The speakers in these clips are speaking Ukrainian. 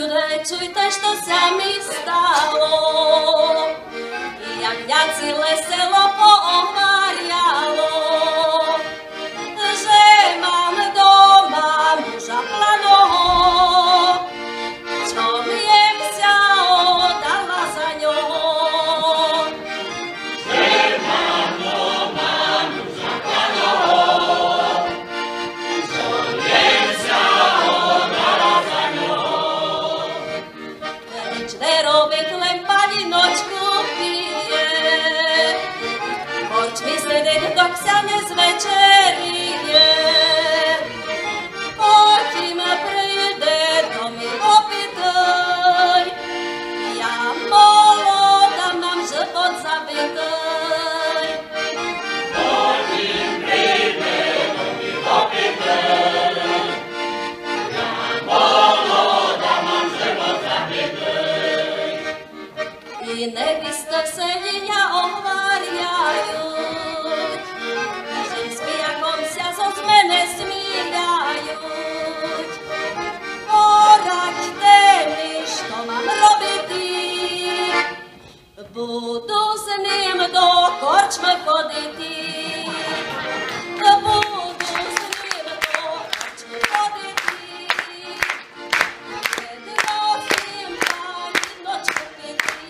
Чуйте, що ся ми стало, як я ціле село поговаряло, že mám doma muža planého, čo viem sa oddala za ňoho. Že mám doma muža planého, čo viem sa oddala za ňoho. Čtverovek len padinočku pije, poď mi sedieť, dok sa nezvečerie. Potím príde, to mi opýtaj, ja molodá mám život zabitej. Potím príde, to mi opýtaj, ja molodá mám život zabitej. I nevista se ja ohvarjajú, že spijakom sa zo zmene smíľajú. Poraďte mi, što mám robiti, budu s ním do korčme choditi. Budu s ním do korčme choditi, keď nosím padinočku piti.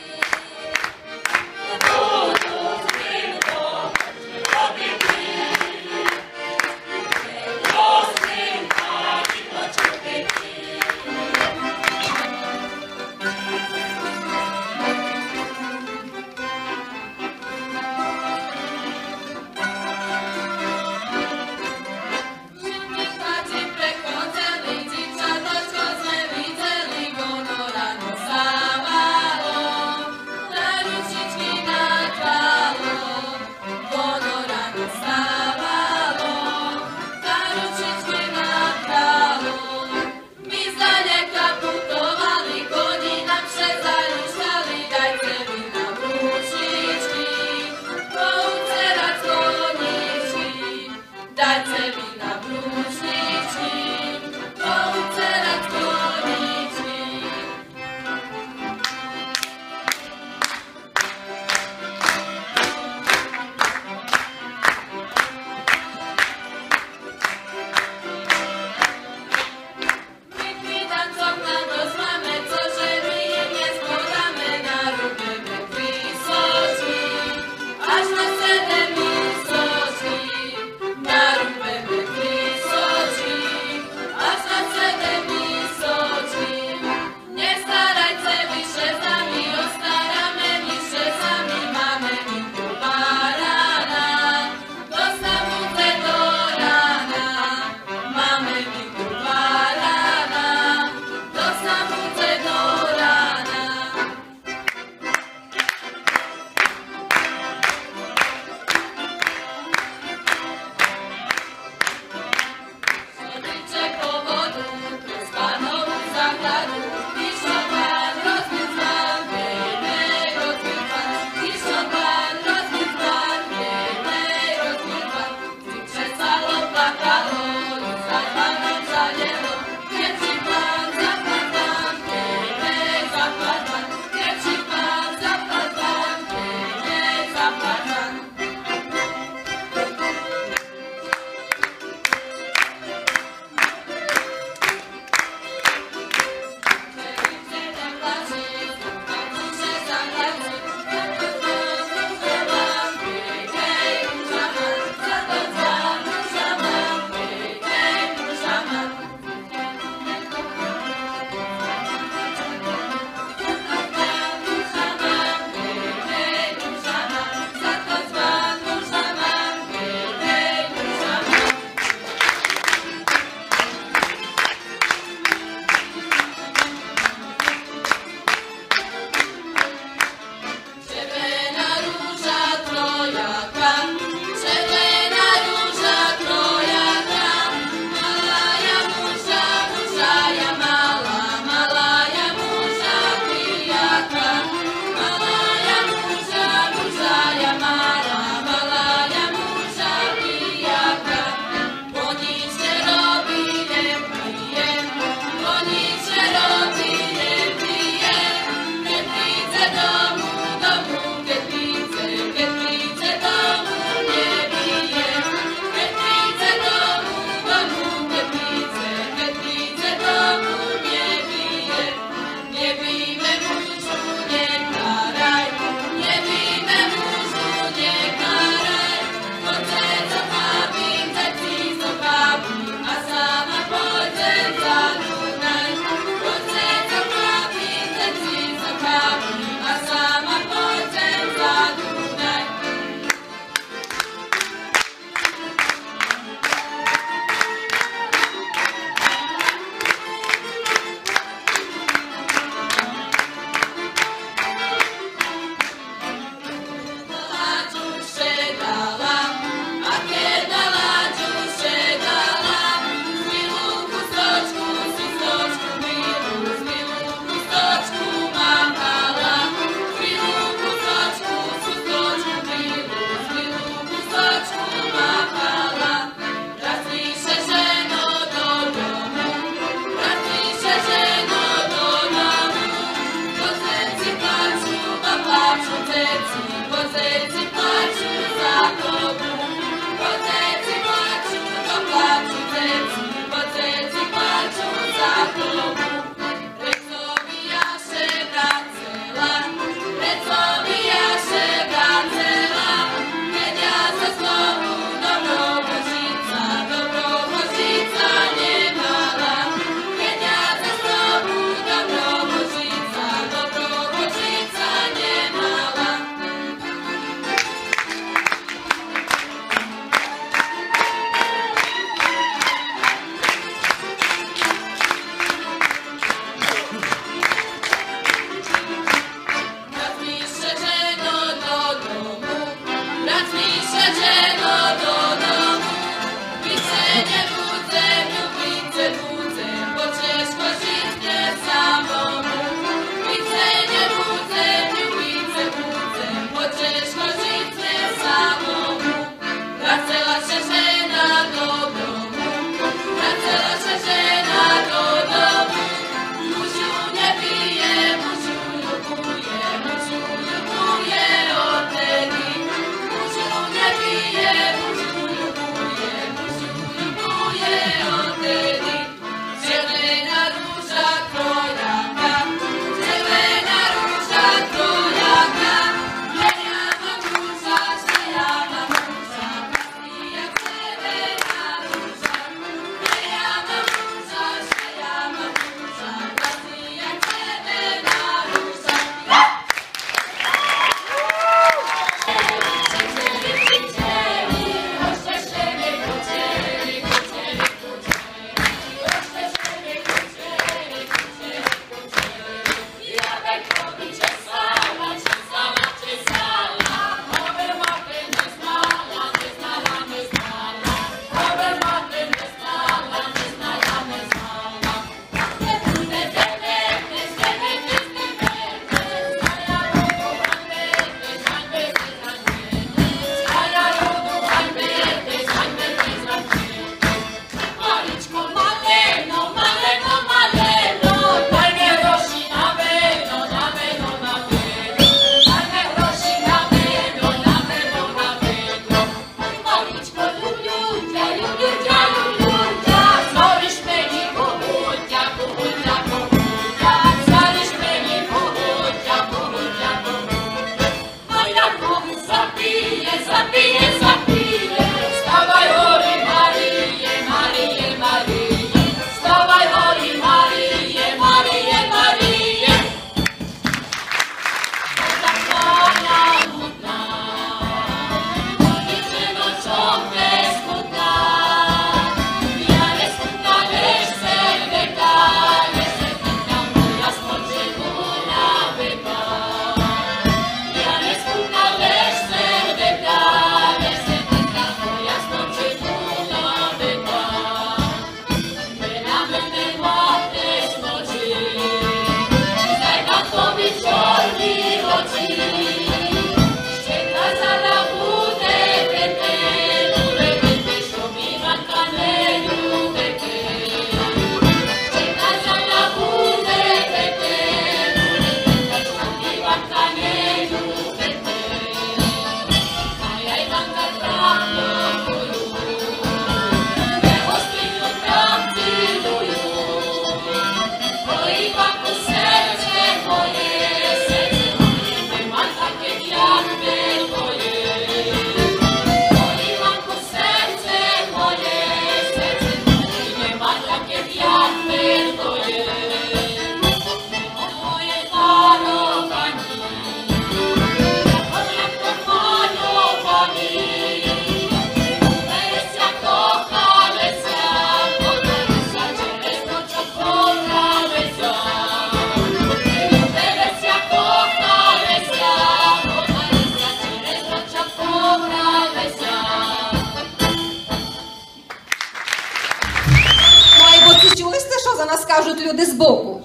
кажуть люди збоку?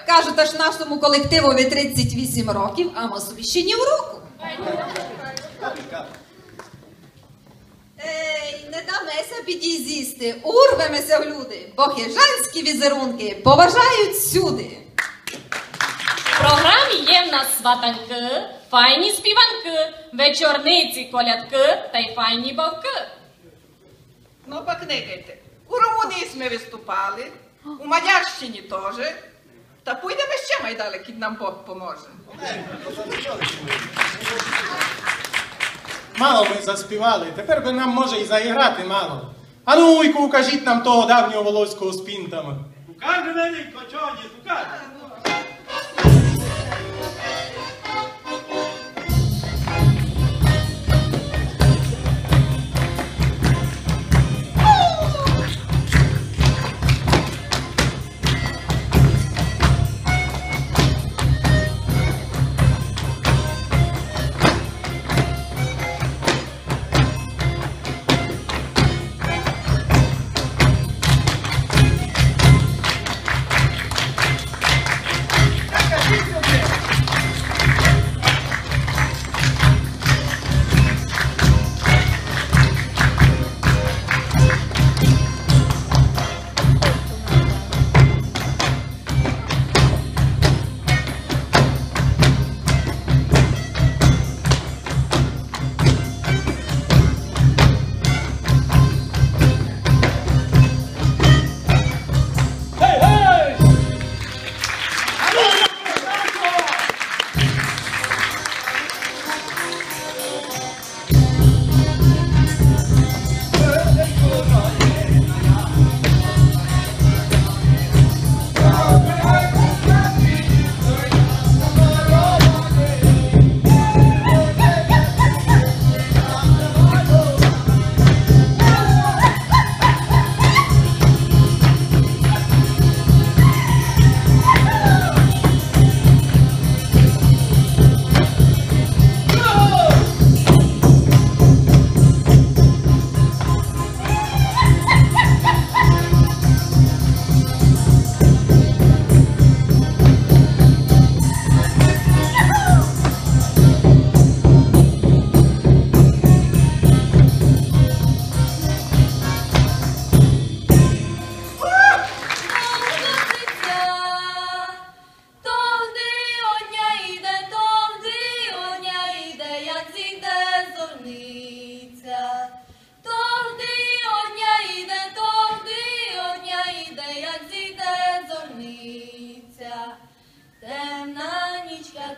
Кажуть, аж нашому колективові 38 років, а ми ще ні в року. Ей, не дамеся підізісти, урвемеся в люди, бо хижанські візерунки поважають всюди. В програмі є в нас сватанки, файні співанки, вечорниці, колядки та й файні бавки. Ну, покникайте. У Румунії ми виступали, у Мадярщині теж. Та пойдемо ще майдалі, кід нам Бог поможе. Мало ми заспівали, тепер би нам може і заіграти мало. Ану, уйку, укажіть нам того давнього волоського з пінтами. Укаже мені, кочоні, укаже.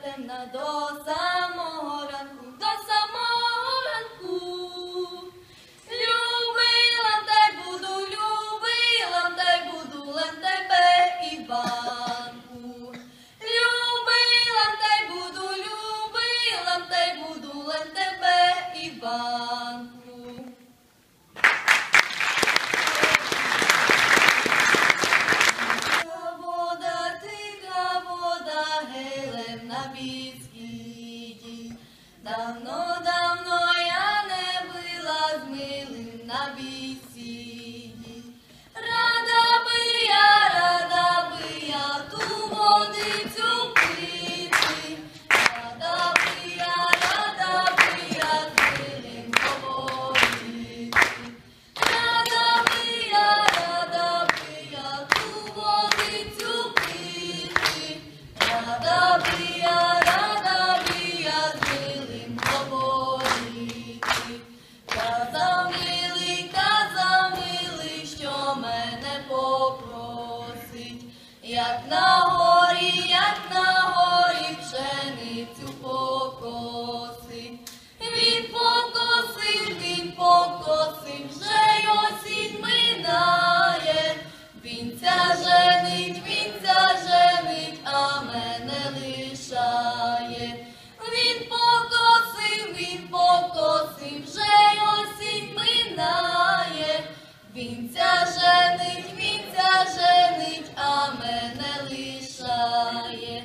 темна до самого ранку, до самого ранку. Любила та й буду, любила та й буду, лем тебе, Іванку. Любила та й буду, любила та й буду, лем тебе, Іванку. На біскіті. Давно я не била з милим на бісіді. Рада би я ту водицю пити. Рада би я з милим говорити. Рада би я ту водицю пити. Рада би я з милим говорити. Казав милий, що мене попросить, як на горі пшеницю покосить. Він покосив, вже й осінь минає. Вінця женить, а мене лишає. Він покосив, вже й осінь минає. Вінця женить, а мене лишає.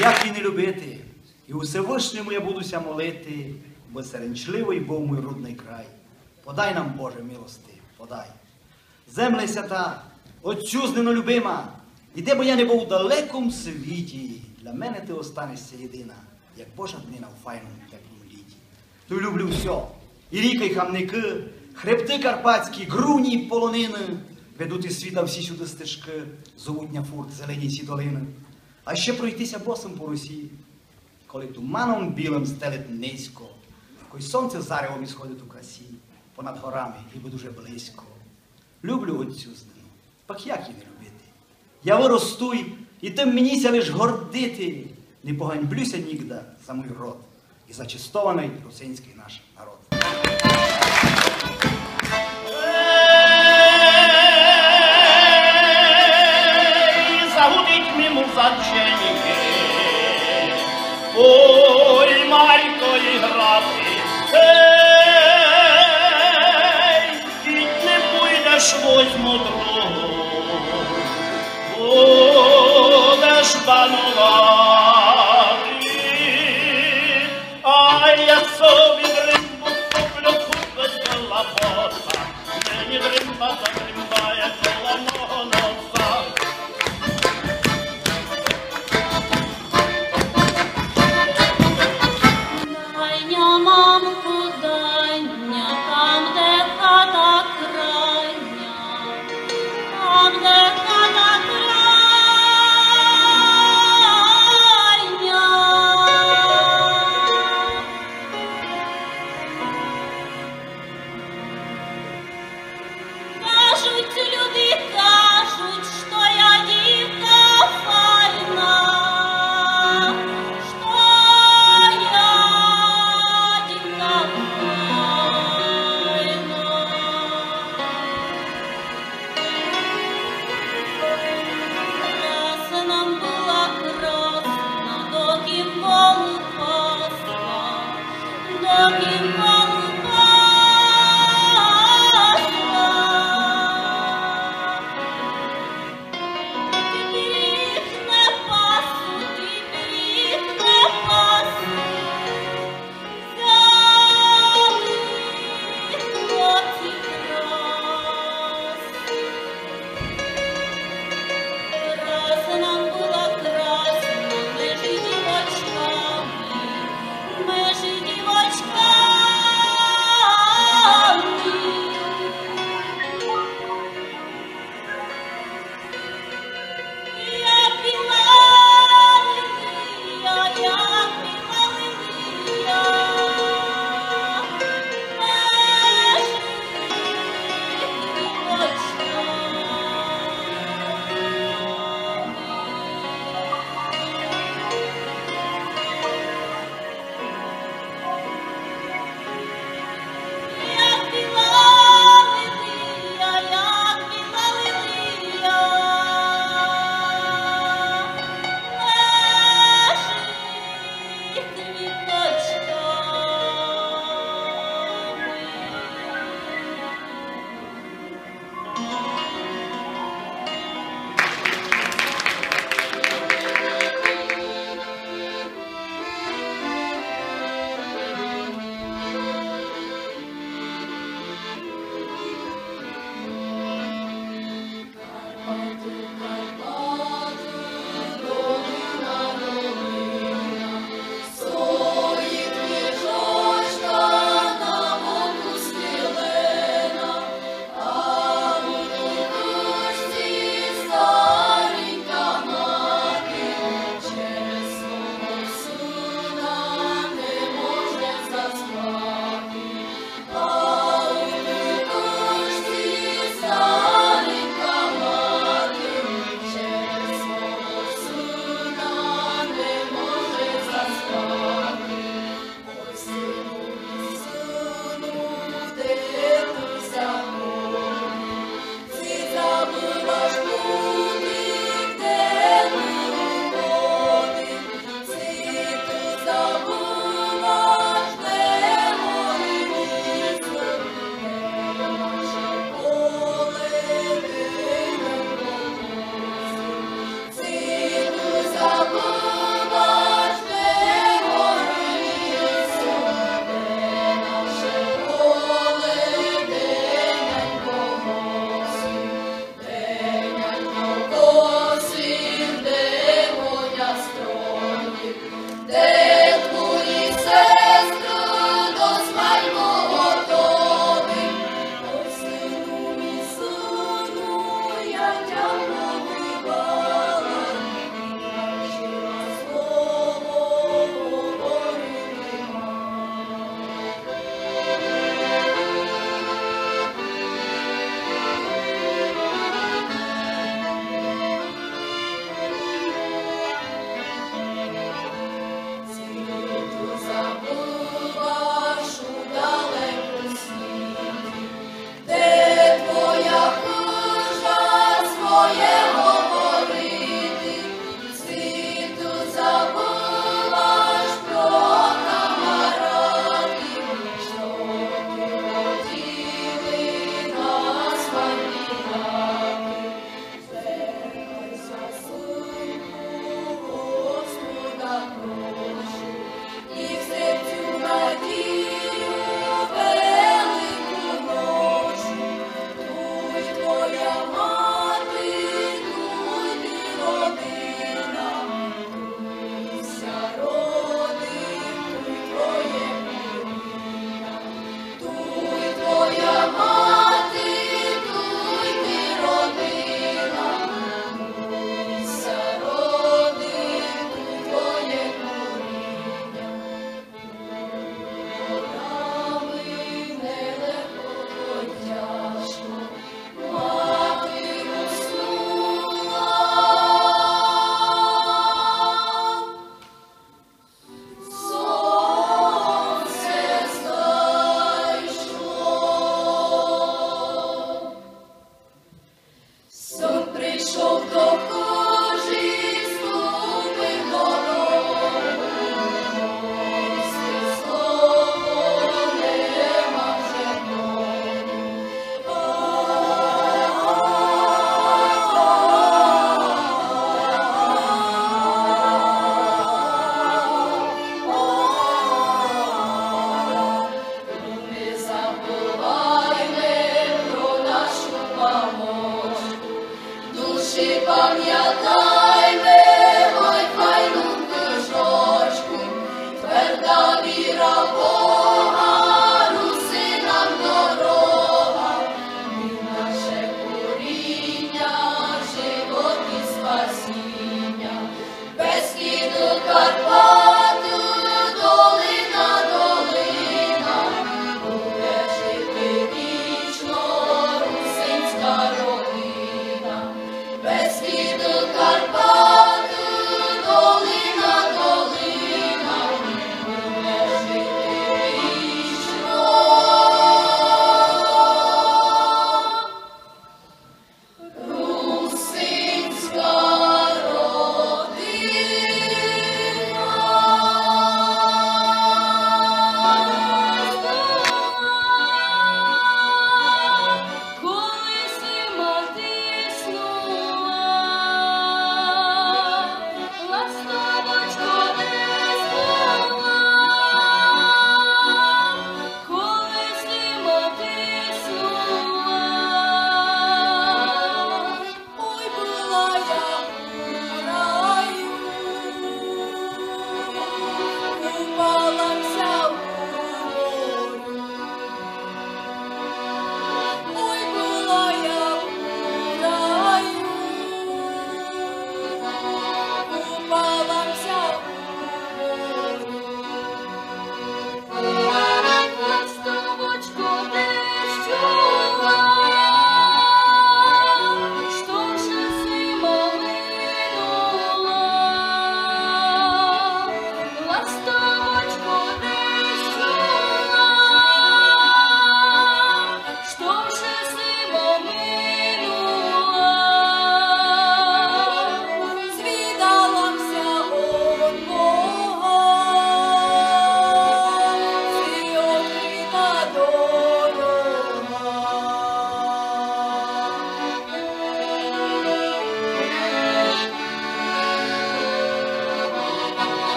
як і не любити, і у Всевишньому я будуся молити, бо серенчливий був мій рудний край. Подай нам, Боже, милости, подай. Земле свята, отчузнено любима, і де б я не був у далекому світі, для мене ти останешся єдина, як Божа днина в файному теплому літі. Ту люблю все, і ріки, і хамники, хребти карпатські, груні, полонини, ведуть із світа всі сюди стежки, зовуть на фурт зелені ці долини. А ще пройтися босом по Росії, коли туманом білим стелить низько, коли сонце заревом ісходить у красі, понад горами і дуже близько. Люблю отцю здину, пак як її не любити? Я виростуй, і тим меніся лиш гордити, не поганьблюся нігда за мій род і за чистований русинський наш народ. Загудить мимо заченьки, ой, Марько і грати, кіть не пойдеш возьму другу, будеш банувати, а я собі дримбу куплю, купить лапота, мені дримба задримбає коло мого носа. Дайня, мамку, дайня, там, де хата крайня, там, де хата крайня. Кажуть люди,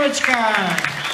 Оленочка!